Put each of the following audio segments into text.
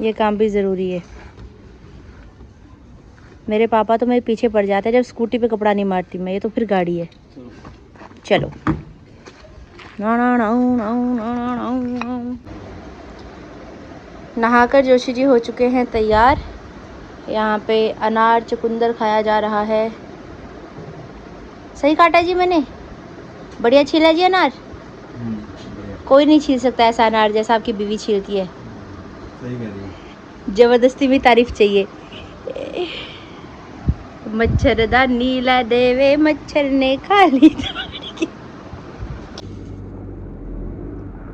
ये काम भी ज़रूरी है। मेरे पापा तो मेरे पीछे पड़ जाते हैं जब स्कूटी पे कपड़ा नहीं मारती मैं, ये तो फिर गाड़ी है। चलो नहाकर जोशी जी हो चुके हैं तैयार। यहाँ पे अनार चुकंदर खाया जा रहा है। सही काटा जी मैंने? बढ़िया छीला जी अनार? कोई नहीं छील सकता ऐसा अनार जैसा आपकी बीवी छीलती है। सही कह रही है। जबरदस्ती भी तारीफ चाहिए। मच्छरदानी ला देवे मच्छर ने खा ली।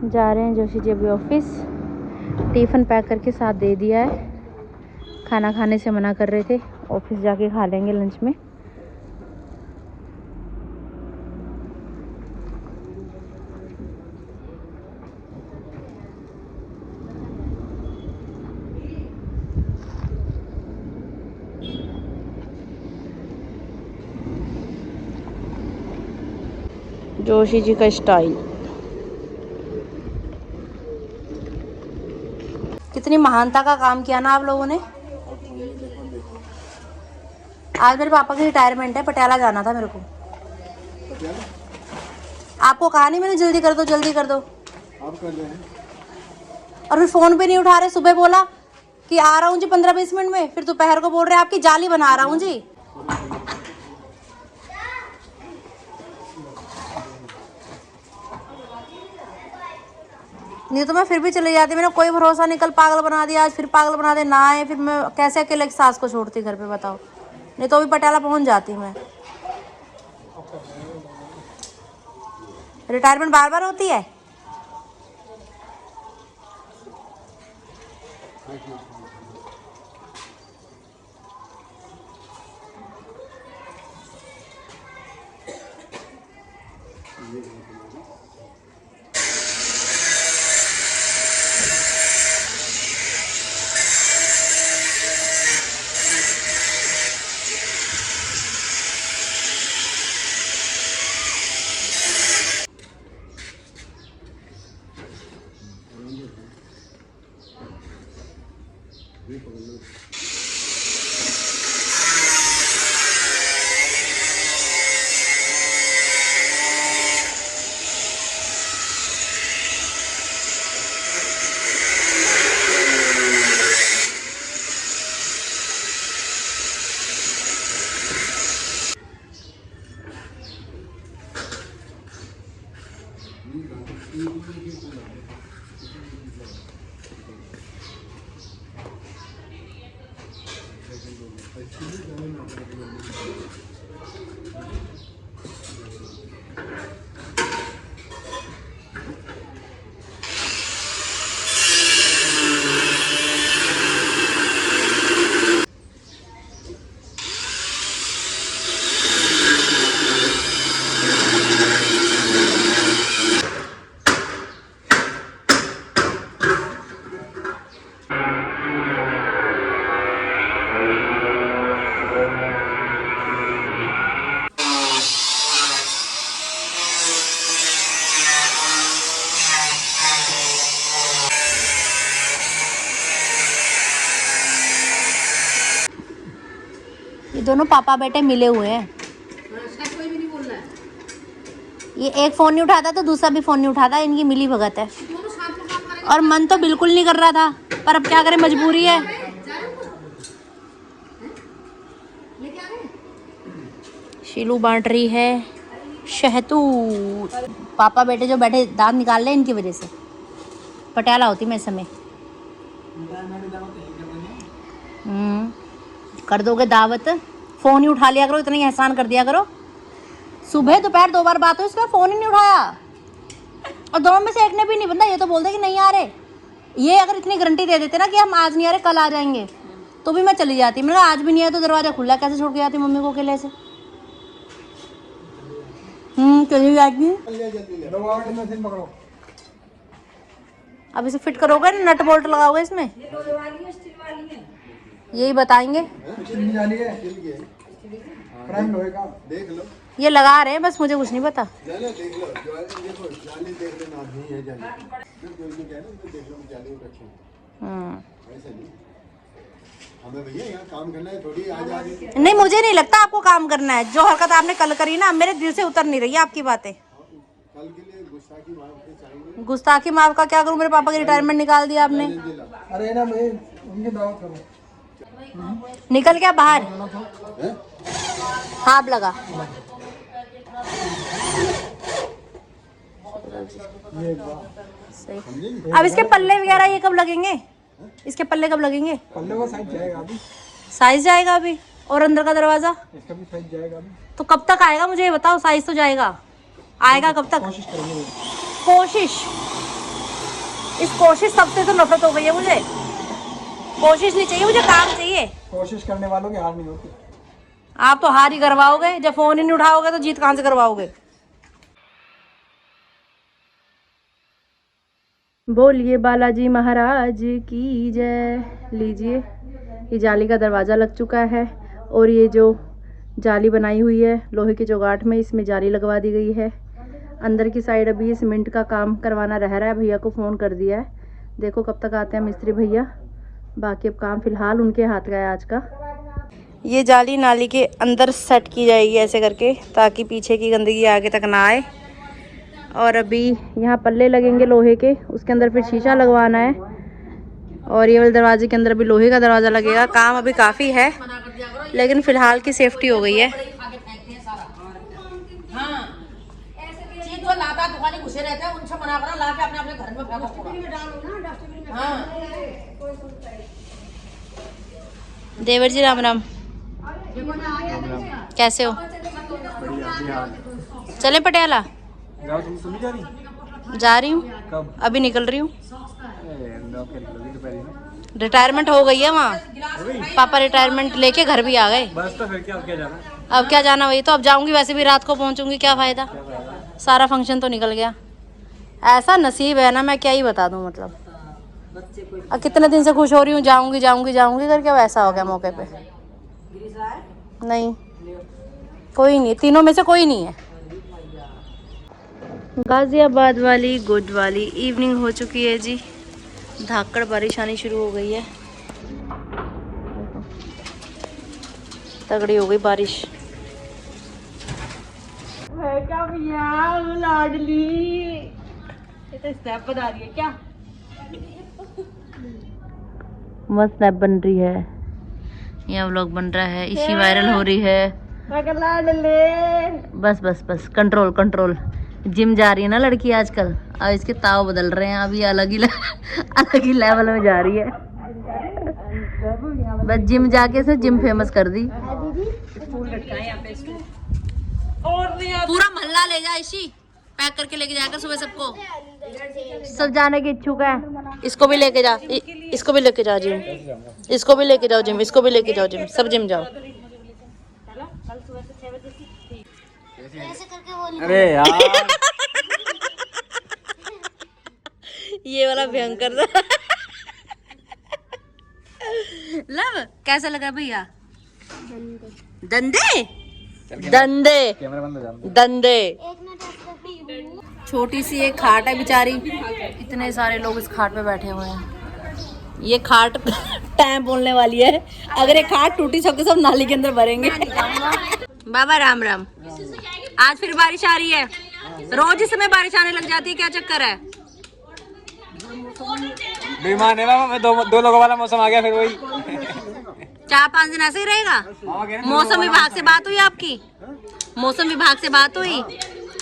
जा रहे हैं जोशी जी अभी ऑफिस। टिफ़िन पैक करके साथ दे दिया है। खाना खाने से मना कर रहे थे, ऑफिस जाके खा लेंगे लंच में। जोशी जी का स्टाइल कितनी महानता का काम किया ना आप लोगों ने। आज मेरे पापा की रिटायरमेंट है, पटियाला जाना था मेरे को। आपको कहा नहीं मैंने जल्दी कर दो जल्दी कर दो। आप कर रहे हैं और फिर फोन पे नहीं उठा रहे। सुबह बोला कि आ रहा हूँ जी 15-20 मिनट में, फिर दोपहर को बोल रहे आपकी जाली बना रहा हूँ जी। नहीं तो मैं फिर भी चले जाती। मैंने कोई भरोसा नहीं, कल पागल बना दिया, आज फिर पागल बना दे ना आए। फिर मैं कैसे अकेले सास को छोड़ती घर पे बताओ। नहीं तो अभी पटियाला पहुंच जाती मैं। रिटायरमेंट बार बार होती है। ये दोनों पापा बेटे मिले हुए हैं। कोई भी नहीं बोल रहा है। ये एक फोन नहीं उठाता तो दूसरा भी फोन नहीं उठाता। इनकी मिली भगत है। और मन तो बिल्कुल नहीं कर रहा था, पर अब क्या करें, मजबूरी है। शीलू बांट रही है शहतूत। पापा बेटे जो बैठे दांत निकाल रहे हैं इनकी वजह से। पटियाला होती मैं इस समय। कर दोगे दावत, फोन ही उठा लिया करो, इतना ही एहसान कर दिया करो। सुबह दोपहर 2 बार बात हो, इसका फोन ही नहीं उठाया। और दोनों में से एक ने भी नहीं, बंदा ये तो बोलते कि नहीं आ रहे। ये अगर इतनी गारंटी दे देते ना कि हम आज नहीं आ रहे कल आ जाएंगे, तो भी मैं चली जाती। मैंने कहा आज भी नहीं आया तो दरवाजा खुला कैसे छोड़ के जाती मम्मी को अकेले से। चली जाती। अब इसे फिट करोगे ना, नट बोल्ट लगाओगे इसमें, यही बताएंगे। देख लो, ये लगा रहे हैं बस, मुझे कुछ नहीं पता। देख लो, जाली देख लेना, नहीं है जाली। देख लो जाली रखी। ऐसा नहीं, हमें भैया यहाँ काम करना है, थोड़ी आज आगे। नहीं, मुझे नहीं लगता आपको काम करना है। जो हरकत आपने कल करी ना, मेरे दिल से उतर नहीं रही है आपकी बातें। कल के लिए गुस्ताखी माफ के चाहिए। गुस्ताखी माफ का क्या करूं? मेरे पापा की रिटायरमेंट निकाल दिया आपने। अरे ना मैं उनकी दावत करूँ। निकल क्या बाहर? हैं? हाथ लगा। सही। समझेंगे? अब इसके पल्ले वगैरह ये कब लगेंगे? इसके पल्ले कब लगेंगे? पल्ले का साइज जाएगा अभी। साइज जाएगा अभी? और अंदर का दरवाजा? इसका भी साइज जाएगा अभी। तो कब तक आएगा मुझे ये बताओ। साइज तो जाएगा, आएगा कब तक? कोशिश करेंगे। कोशिश? इस कोशिश सबसे तो नफरत हो गई है मुझे। कोशिश नहीं चाहिए मुझे, काम चाहिए। कोशिश करने वालों की हार नहीं होती। आप तो हार ही करवाओगे। जब फोन ही नहीं उठाओगे तो जीत कहाँ से करवाओगे? बोलिए बालाजी महाराज की जय। लीजिए, ये जाली का दरवाज़ा लग चुका है और ये जो जाली बनाई हुई है लोहे के चौगाठ में, इसमें जाली लगवा दी गई है। अंदर की साइड अभी ये सीमेंट का काम करवाना रह रहा है। भैया को फ़ोन कर दिया है, देखो कब तक आते हैं मिस्त्री भैया। बाकी अब काम फ़िलहाल उनके हाथ का है आज का। ये जाली नाली के अंदर सेट की जाएगी ऐसे करके, ताकि पीछे की गंदगी आगे तक ना आए। और अभी यहाँ पल्ले लगेंगे लोहे के, उसके अंदर फिर शीशा लगवाना है। और ये वाले दरवाजे के अंदर भी लोहे का दरवाज़ा लगेगा। काम अभी काफ़ी है, लेकिन फ़िलहाल की सेफ्टी हो गई है। घुसे रहते हैं, उनसे मना करो, ला के अपने अपने घर में फेंको। हाँ। देवर जी राम राम, कैसे हो? चले पटियाला? तुम जा रही? जा रही हूँ। कब? अभी निकल रही हूँ। रिटायरमेंट हो गई है वहाँ। पापा रिटायरमेंट लेके घर भी आ गए। बस तो फिर क्या जाना? अब क्या जाना, वही तो। अब जाऊंगी, वैसे भी रात को पहुंचूंगी, क्या फायदा। सारा फंक्शन तो निकल गया। ऐसा नसीब है ना, मैं क्या ही बता दूं। मतलब अब कितने दिन से खुश हो रही हूँ, जाऊंगी जाऊंगी जाऊंगी करके, वैसा हो गया मौके पे। नहीं, कोई नहीं, तीनों में से कोई नहीं है। गाजियाबाद वाली गुड वाली इवनिंग हो चुकी है जी। धाकड़ बारिश आनी शुरू हो गई है, तगड़ी हो गई बारिश। है क्या भैया लाडली, ये तो स्नैप बना रही है क्या? मस्त स्नैप बन रही है, यह व्लॉग बन रहा है, इसी वायरल हो रही है। बस बस बस, कंट्रोल कंट्रोल। जिम जा रही है ना लड़की आजकल, अब इसके ताव बदल रहे हैं। अभी अलग ही लेवल में जा रही है। बस जिम जाके से जिम फेमस कर दी। पूरा मोहल्ला ले जा, इसी पैक करके लेके जाकर सुबह सबको। सब जाने की इच्छुक है, इसको भी लेके जा, इसको भी लेके जाओ जिम, इसको भी लेके जाओ जिम, इसको भी लेके जाओ जिम, सब जिम जाओ। अरे यार ये वाला भयंकर था। लव कैसा लगा भैया? दंदे दंदे दंदे। छोटी सी एक खाट है बेचारी, इतने सारे लोग इस खाट पे बैठे हुए हैं। ये खाट टाइम बोलने वाली है, अगर ये खाट टूटी सबके सब नाली के अंदर भरेंगे। बाबा राम राम। आज फिर बारिश आ रही है, रोज इस समय बारिश आने लग जाती है, क्या चक्कर है? बेईमान है बाबा, मैं दो लोगों वाला मौसम आ गया फिर वही। 4-5 दिन ऐसे ही रहेगा। मौसम विभाग से बात हुई आपकी? मौसम विभाग से बात हुई?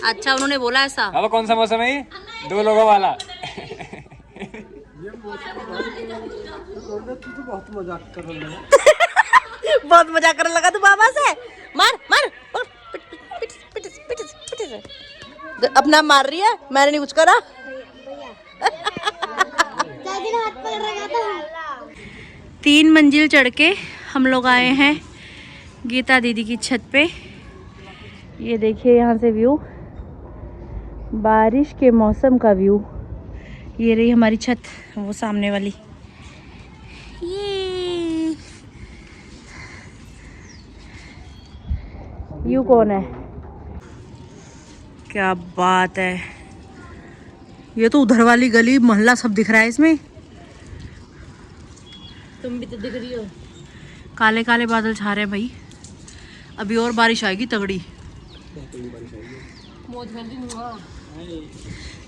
अच्छा, उन्होंने बोला ऐसा। अब कौन सा मौसम है ये? 2 लोगों वाला। बहुत मजाक कर रहा है। बहुत मजाक करने लगा तू बाबा से। मार मार, पिट पिट पिट पिट। अपना मार रही है, मैंने नहीं कुछ करा। 3 मंजिल चढ़ के हम लोग आए हैं गीता दीदी की छत पे। ये देखिए यहाँ से व्यू, बारिश के मौसम का व्यू। ये रही हमारी छत, वो सामने वाली। यू कौन है? क्या बात है, ये तो उधर वाली गली मोहल्ला सब दिख रहा है इसमें। तुम भी तो दिख रही हो। काले काले बादल छा रहे हैं भाई, अभी और बारिश आएगी तगड़ी।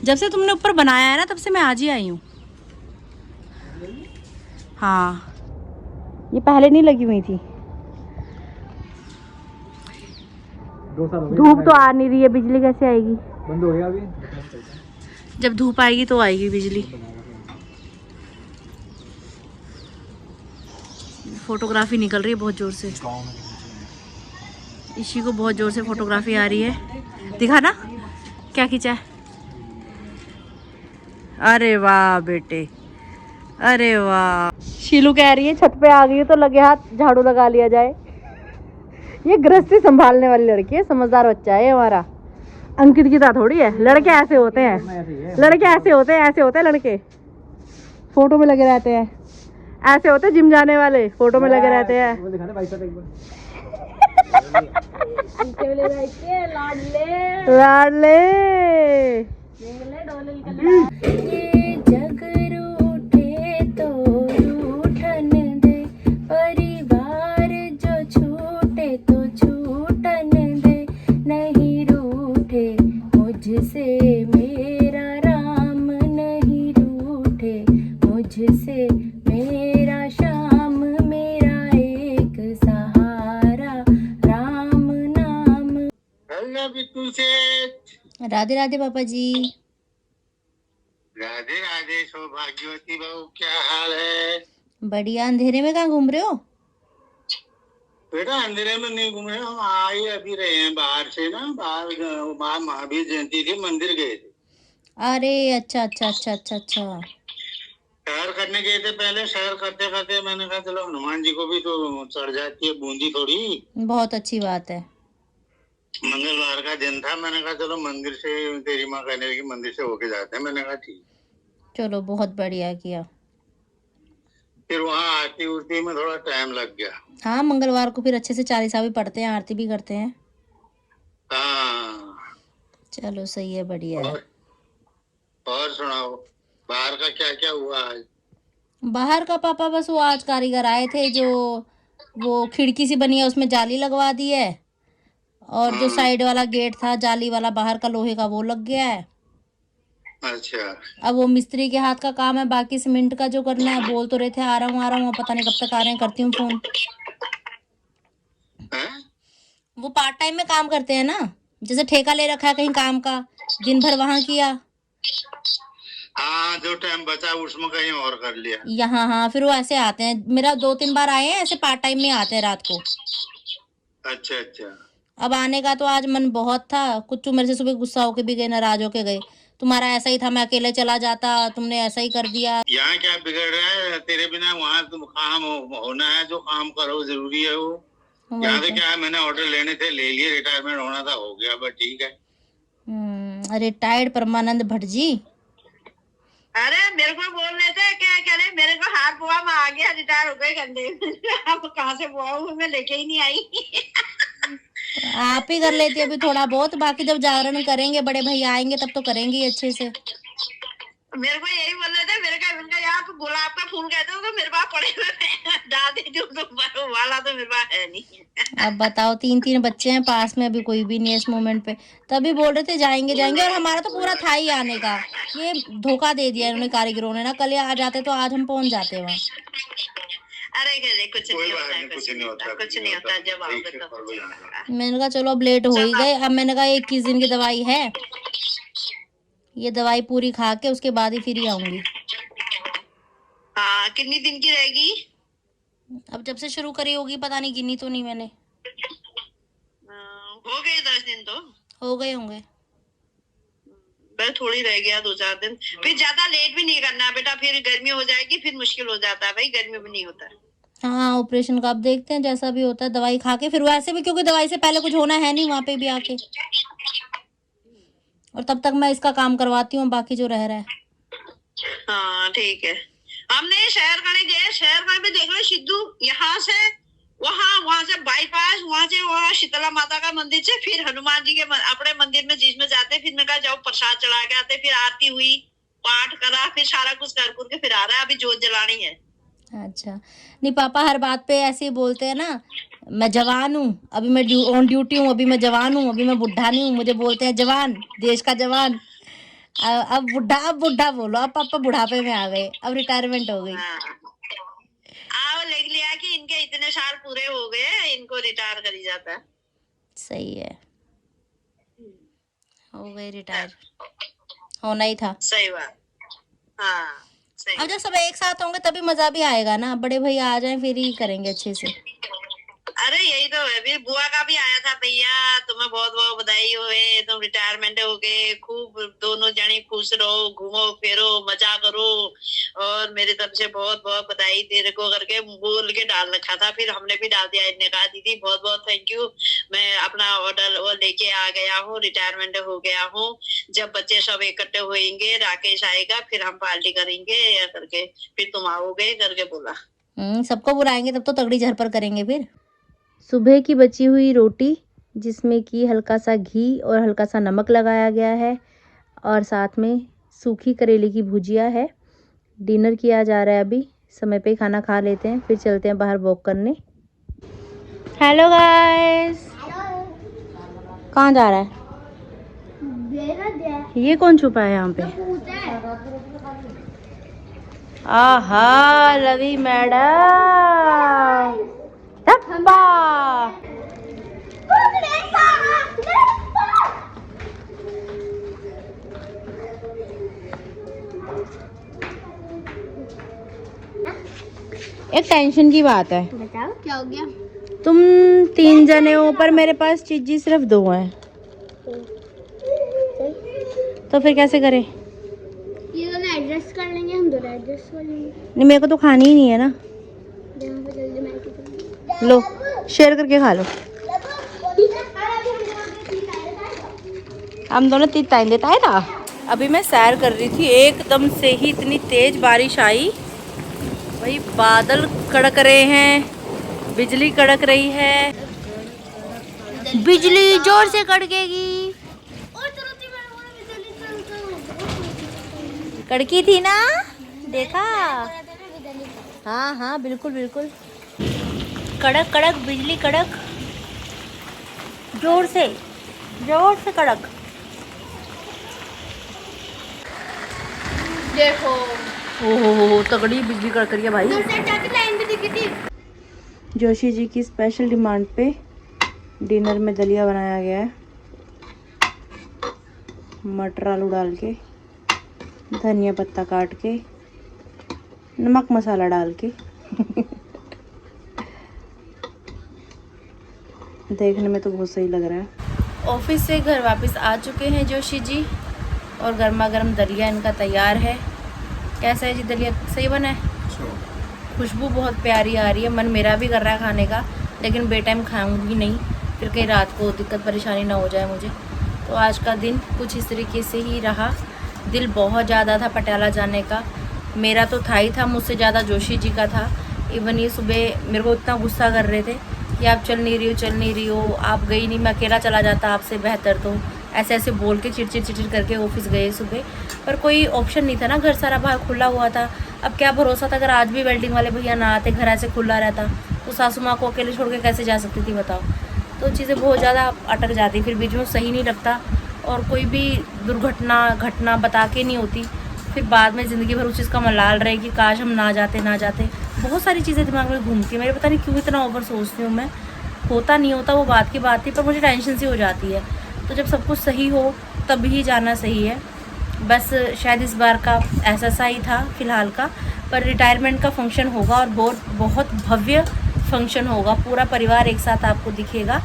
जब से तुमने ऊपर बनाया है ना तब से मैं आज ही आई हूँ। हाँ, ये पहले नहीं लगी हुई थी। धूप तो आ नहीं रही है, बिजली कैसे आएगी? बंद हो गया अभी। जब धूप आएगी तो आएगी बिजली। फोटोग्राफी निकल रही है बहुत जोर से, इसी को बहुत जोर से फोटोग्राफी आ रही है। दिखा ना क्या खींचा है। अरे वाह बेटे, अरे वाह। शीलू कह रही है छत पे आ गई है तो लगे हाथ झाड़ू लगा लिया जाए। ये गृहस्थी संभालने वाली लड़की है, समझदार बच्चा है हमारा। अंकित की तरह थोड़ी है, लड़के ऐसे होते हैं, लड़के ऐसे होते हैं, ऐसे होते हैं लड़के। फोटो में लगे रहते हैं, ऐसे होते हैं जिम जाने वाले, फोटो में लगे रहते हैं। लाडले ये जग रूठे तो रूठन दे, परिवार जो छूटे तो छूटन दे, नहीं रूठे मुझसे मेरा राम, नहीं रूठे मुझसे मेरा श्याम, मेरा एक सहारा राम नाम। राधे राधे पापा जी। राधे राधे सौभाग्यवती बहू, क्या हाल है? बढ़िया। अंधेरे में कहाँ घूम रहे हो? बेटा अंधेरे में नहीं घूम रहे, हम आए अभी रहे हैं बाहर से ना, बाहर महावीर जयंती थी, मंदिर गए थे। अरे अच्छा अच्छा अच्छा अच्छा अच्छा। सैर करने गए थे। पहले सैर करते करते मैंने कहा चलो हनुमान जी को भी तो चढ़ जाती है बूंदी थोड़ी। बहुत अच्छी बात है। मंगलवार का दिन था, मैंने कहा चलो मंदिर से, तेरी माँ कहने लगी मंदिर से होके जाते हैं, मैंने कहा ठीक। चलो बहुत बढ़िया किया। फिर वहाँ आरती उरती में थोड़ा टाइम लग गया। हाँ, मंगलवार को फिर अच्छे से चालीसा भी पढ़ते हैं, आरती भी करते हैं। हाँ चलो सही है, बढ़िया है। और सुनाओ, बाहर का क्या क्या हुआ आज? बाहर का पापा बस वो आज कारीगर आए थे, जो वो खिड़की सी बनी है उसमें जाली लगवा दी है, और जो साइड वाला गेट था जाली वाला बाहर का लोहे का वो लग गया है। अच्छा। अब वो मिस्त्री के हाथ का काम है, बाकी सीमेंट का जो करना है। बोल तो रहे थे आ रहा हूँ, पता नहीं कब तक आ रहे हैं। करती हूँ फोन। वो पार्ट टाइम में काम करते हैं ना, जैसे ठेका ले रखा है कहीं काम का, दिन भर वहां किया, हाँ जो टाइम बचा उसमें कहीं और कर लिया यहाँ। हाँ, फिर वो ऐसे आते हैं। मेरा 2-3 बार आए हैं ऐसे, पार्ट टाइम में आते हैं रात को। अच्छा अच्छा। अब आने का तो आज मन बहुत था। कुछ मेरे से सुबह गुस्सा होके भी गए, नाराज होके गए। तुम्हारा ऐसा ही था, मैं अकेले चला जाता, तुमने ऐसा ही कर दिया। यहाँ क्या बिगड़ रहा है तेरे बिना? वहाँ तुम काम होना है, जो काम करो जरूरी है वो। यहाँ तो क्या है, मैंने ऑर्डर लेने थे, ले लिए, रिटायरमेंट होना था, हो गया, बस ठीक है। रिटायर्ड परमानंद भट्ट जी। अरे मेरे को बोल रहे थे क्या करे, मेरे को हाथ बुआ में आ गया, रिटायर हो गए कंधे। अब कहाँ से बुआ हूँ, मैं लेके ही नहीं आई। आप ही कर लेती अभी थोड़ा बहुत, बाकी जब जागरण करेंगे, बड़े भैया आएंगे तब तो करेंगे अच्छे से। मेरे को यही बोल रहे थे, मेरे का यार तो गुलाब का फूल कहते हो तो मेरे पास पड़े हुए डाल दीजिए, तो वाला तो मेरे पास है नहीं। अब बताओ, 3 बच्चे हैं पास में, अभी कोई भी नहीं है इस मोमेंट पे। तभी बोल रहे थे जाएंगे जाएंगे, और हमारा तो पूरा था ही आने का। ये धोखा दे दिया इन्होंने, कारीगरों ने ना। कल आ जाते तो आज हम पहुंच जाते वहाँ। अरे कुछ नहीं होता, कुछ नहीं होता, जब आओगे तो। मैंने कहा चलो अब लेट हो ही गए। अब मैंने कहा 21 दिन की दवाई है, ये दवाई पूरी खा के उसके बाद ही फिर ही आऊंगी। हाँ, कितनी दिन की रहेगी? अब जब से शुरू करी होगी, पता नहीं, गिनी तो नहीं मैंने। हो गए 10 दिन तो हो गए होंगे। बस थोड़ी रह गया, 2-4 दिन। फिर ज्यादा लेट भी नहीं करना बेटा, फिर गर्मी हो जाएगी, फिर मुश्किल हो जाता है भाई, गर्मी में नहीं होता है। हाँ, ऑपरेशन का अब देखते हैं, जैसा भी होता है। दवाई खा के फिर वैसे भी, क्योंकि दवाई से पहले कुछ होना है नहीं वहां पे भी आके, और तब तक मैं इसका काम करवाती हूँ, बाकी जो रह रहा है। हाँ ठीक है। हमने शहर खाने गए, शहर खाने में देख लो सिद्धू, यहाँ से वहाँ से बाईपास, वहाँ से वहाँ शीतला माता का मंदिर से फिर हनुमान जी के अपने मंदिर में जिसमें जाते, फिर मैं कहा जाओ प्रसाद चढ़ा के आते, फिर आरती हुई, पाठ करा, फिर सारा कुछ कर के फिर आ रहा है। अभी जोत जलानी है। अच्छा, नहीं पापा हर बात पे ऐसे ही बोलते हैं ना, मैं जवान हूँ, अभी मैं ऑन ड्यूटी हूँ, अभी मैं जवान हूँ, अभी मैं बुढ़ा नहीं हूँ, मुझे बोलते हैं जवान, देश का जवान। अब बुढ़ा बोलो, अब पापा बुढ़ापे में आ गए, अब रिटायरमेंट हो गई। हाँ, आओ लिख लिया कि इनके इतने साल पूरे हो गए, इनको रिटायर करी जाता है। सही है, हो गए रिटायर, होना ही था। सही बात। हाँ सही अब जब बात। सब एक साथ होंगे तभी मजा भी आएगा ना, बड़े भैया आ जाएं फिर ही करेंगे अच्छे से। अरे यही तो है, फिर बुआ का भी आया था, भैया तुम्हें बहुत बहुत बधाई होए, तुम रिटायरमेंट हो गए, खूब दोनों जनी खुश रहो, घूमो फिरो, मजा करो, और मेरी तरफ से बहुत बहुत बधाई तेरे को करके बोल के डाल रखा था। फिर हमने भी डाल दिया, इनने कहा दीदी बहुत बहुत थैंक यू, मैं अपना ऑर्डर वो लेके आ गया हूँ, रिटायरमेंट हो गया हूँ, जब बच्चे सब इकट्ठे होंगे, राकेश आएगा, फिर हम पार्टी करेंगे या करके, फिर तुम आओगे करके बोला। सबको बुलाएंगे तब तो तगड़ी झरपर करेंगे फिर। सुबह की बची हुई रोटी जिसमें कि हल्का सा घी और हल्का सा नमक लगाया गया है, और साथ में सूखी करेले की भुजिया है। डिनर किया जा रहा है, अभी समय पे खाना खा लेते हैं, फिर चलते हैं बाहर वॉक करने। हेलो गाइस, कहाँ जा रहा है? ये कौन छुपा है यहाँ पे? आहा, लवी मैडम, धप्पा। एक टेंशन की बात है। बताओ क्या हो गया? तुम 3 जने हो पर मेरे पास चीजी सिर्फ 2 हैं, तो फिर कैसे करें? ये दोनों एडजस्ट कर लेंगे, हम दोनों एडजस्ट कर लेंगे। नहीं, मेरे को तो खानी ही नहीं है ना। यहाँ पे जल्दी मैं लो, शेयर करके खा लो। हम दोनों 3 टाइम देता है ना। अभी मैं सैर कर रही थी, एकदम से ही इतनी तेज बारिश आई, वही बादल कड़क रहे हैं, बिजली कड़क रही है, बिजली जोर से कड़केगी। कड़की थी ना, देखा? हाँ हाँ बिल्कुल बिल्कुल, कड़क कड़क बिजली कड़क, जोर से कड़क। देखो ओहो, तगड़ी बिजली कड़क रही है भाई। लाइन भी दिखी थी। जोशी जी की स्पेशल डिमांड पे डिनर में दलिया बनाया गया है, मटर आलू डाल के, धनिया पत्ता काट के, नमक मसाला डाल के। देखने में तो बहुत सही लग रहा है। ऑफिस से घर वापस आ चुके हैं जोशी जी, और गर्मा गर्म दलिया इनका तैयार है। कैसा है जी दलिया, सही बना है? खुशबू बहुत प्यारी आ रही है, मन मेरा भी कर रहा है खाने का, लेकिन बेटाइम खाऊंगी नहीं, फिर कहीं रात को दिक्कत परेशानी ना हो जाए मुझे। तो आज का दिन कुछ इस तरीके से ही रहा। दिल बहुत ज़्यादा था पटियाला जाने का, मेरा तो था ही था, मुझसे ज़्यादा जोशी जी का था। इवन ये सुबह मेरे को इतना गुस्सा कर रहे थे कि आप चल नहीं रही हो, आप गई नहीं, मैं अकेला चला जाता आपसे बेहतर, तो ऐसे ऐसे बोल के चिड़चिड़ करके ऑफिस गए सुबह। पर कोई ऑप्शन नहीं था ना, घर सारा बाहर खुला हुआ था। अब क्या भरोसा था, अगर आज भी वेल्डिंग वाले भैया ना आते, घर ऐसे खुला रहता, तो सासू माँ को अकेले छोड़ के कैसे जा सकती थी बताओ। तो चीज़ें बहुत ज़्यादा अटक जाती, फिर बीच में सही नहीं लगता, और कोई भी घटना बता के नहीं होती, फिर बाद में ज़िंदगी भर उस चीज़ का मलाल रहे कि काश हम ना जाते। बहुत सारी चीज़ें दिमाग में घूमती है मेरे, पता नहीं क्यों इतना ओवर सोचती हूँ मैं। होता नहीं होता वो बात की बात थी, पर मुझे टेंशन सी हो जाती है। तो जब सब कुछ सही हो तब ही जाना सही है। बस शायद इस बार का ऐसा ही था फ़िलहाल का, पर रिटायरमेंट का फंक्शन होगा, और बहुत भव्य फंक्शन होगा, पूरा परिवार एक साथ आपको दिखेगा।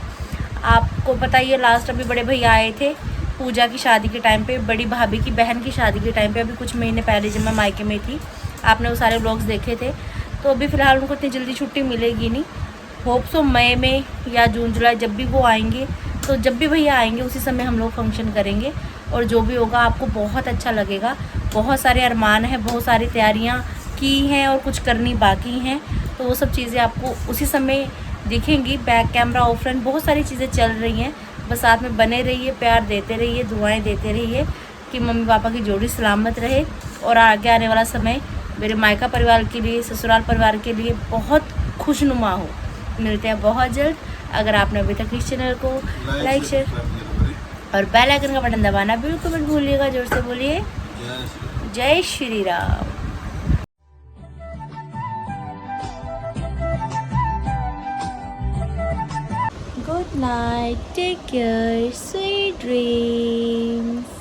आपको पता ही है, लास्ट अभी बड़े भैया आए थे पूजा की शादी के टाइम पे, बड़ी भाभी की बहन की शादी के टाइम पे, अभी कुछ महीने पहले जब मैं मायके में थी, आपने वो सारे व्लॉग्स देखे थे। तो अभी फ़िलहाल उनको इतनी जल्दी छुट्टी मिलेगी नहीं, होप सो मई में या जून जुलाई जब भी वो आएंगे, तो जब भी भैया आएंगे उसी समय हम लोग फंक्शन करेंगे, और जो भी होगा आपको बहुत अच्छा लगेगा। बहुत सारे अरमान हैं, बहुत सारी तैयारियां की हैं और कुछ करनी बाकी हैं, तो वो सब चीज़ें आपको उसी समय दिखेंगी। बैक कैमरा ऑफलाइन बहुत सारी चीज़ें चल रही हैं, बस साथ में बने रहिए, प्यार देते रहिए, दुआएं देते रहिए कि मम्मी पापा की जोड़ी सलामत रहे, और आगे आने वाला समय मेरे मायका परिवार के लिए, ससुराल परिवार के लिए बहुत खुशनुमा हो। मिलते हैं बहुत जल्द। अगर आपने अभी तक इस चैनल को लाइक, शेयर और बेल आइकन का बटन दबाना बिल्कुल मत भूलिएगा। जोर से बोलिए जय Shri Ram. Good night. Take care. Sweet dreams.